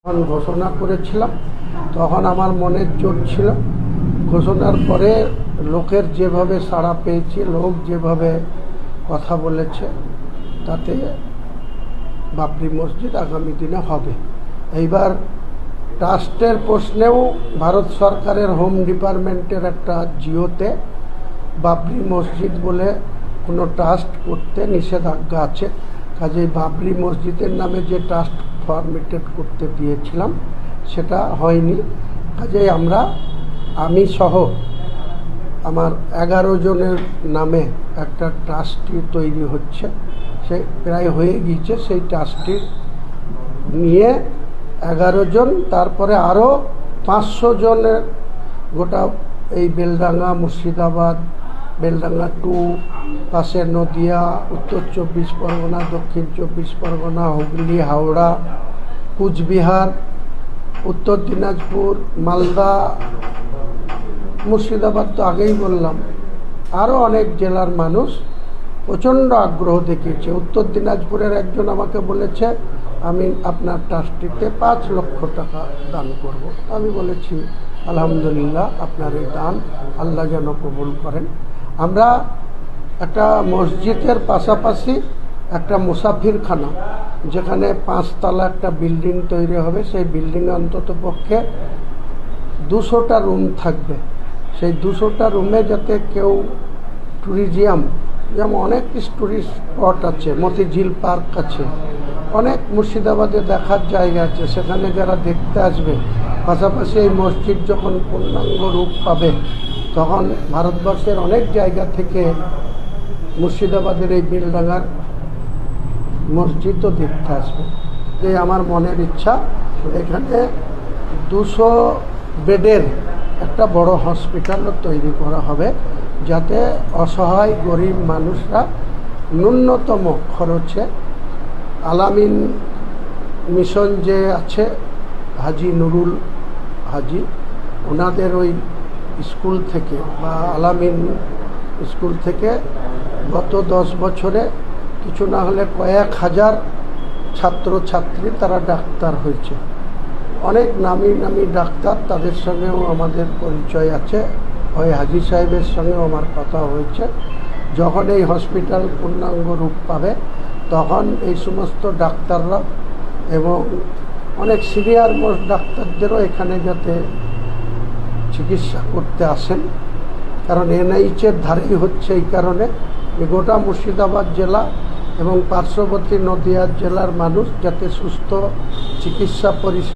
যখন ঘোষণা করেছিলাম তখন আমার মনের জোর ছিল। ঘোষণার পরে লোকের যেভাবে সাড়া পেয়েছি, লোক যেভাবে কথা বলেছে, তাতে বাবরি মসজিদ আগামী দিনে হবে। এইবার ট্রাস্টের প্রশ্নেও ভারত সরকারের হোম ডিপার্টমেন্টের একটা জিওতে বাবরি মসজিদ বলে কোনো ট্রাস্ট করতে নিষেধাজ্ঞা আছে। কাজেই বাবরি মসজিদের নামে যে ট্রাস্ট ফরমেটেড করতে দিয়েছিলাম সেটা হয়নি। কাজেই আমি সহ আমার 11 জনের নামে একটা ট্রাস্টি তৈরি হচ্ছে, সে প্রায় হয়ে গিয়েছে। সেই ট্রাস্টি নিয়ে 11 জন, তারপরে আরও 500 জনের গোটা এই বেলডাঙ্গা, মুর্শিদাবাদ, বেলডাঙ্গা 2, পাশে নদিয়া, উত্তর 24 পরগনা, দক্ষিণ 24 পরগনা, হুগলি, হাওড়া, কুচবিহার, উত্তর দিনাজপুর, মালদা, মুর্শিদাবাদ তো আগেই বললাম, আরও অনেক জেলার মানুষ প্রচণ্ড আগ্রহ দেখিয়েছে। উত্তর দিনাজপুরের একজন আমাকে বলেছে, আমি আপনার ট্রাস্টিতে 5 লক্ষ টাকা দান করব। আমি বলেছি, আলহামদুলিল্লাহ, আপনার এই দান আল্লাহ যেন কবুল করেন। আমরা একটা মসজিদের পাশাপাশি একটা মুসাফিরখানা, যেখানে 5 তলা একটা বিল্ডিং তৈরি হবে, সেই বিল্ডিং অন্তত পক্ষে 200টা রুম থাকবে। সেই 200টা রুমে যাতে কেউ ট্যুরিজম, যেমন অনেক টুরিস্ট স্পট আছে, মতিঝিল পার্ক আছে, অনেক মুর্শিদাবাদে দেখার জায়গা আছে, সেখানে যারা দেখতে আসবে, পাশাপাশি এই মসজিদ যখন পূর্ণাঙ্গ রূপ পাবে তখন ভারতবর্ষের অনেক জায়গা থেকে মুর্শিদাবাদের এই বেলডাঙ্গার মসজিদও দেখতে আসবে। এই আমার মনের ইচ্ছা, এখানে 200 বেডের একটা বড় হসপিটালও তৈরি করা হবে, যাতে অসহায় গরিব মানুষরা ন্যূনতম খরচে আলামিন মিশন যে আছে, হাজি নুরুল হাজি, ওনাদের ওই স্কুল থেকে বা আলামিন স্কুল থেকে গত 10 বছরে কিছু না হলে কয়েক হাজার ছাত্রছাত্রী তারা ডাক্তার হয়েছে। অনেক নামি নামি ডাক্তার, তাদের সঙ্গেও আমাদের পরিচয় আছে। ওই হাজি সাহেবের সঙ্গেও আমার কথা হয়েছে। যখন এই হসপিটাল পূর্ণাঙ্গ রূপ পাবে তখন এই সমস্ত ডাক্তাররা এবং অনেক সিনিয়র মোস্ট ডাক্তারদেরও এখানে যাতে চিকিৎসা করতে আসেন, কারণ এনএইচের ধারেই হচ্ছে। এই কারণে গোটা মুর্শিদাবাদ জেলা এবং পার্শ্ববর্তী নদিয়া জেলার মানুষ যাতে সুস্থ চিকিৎসা পরিষেবা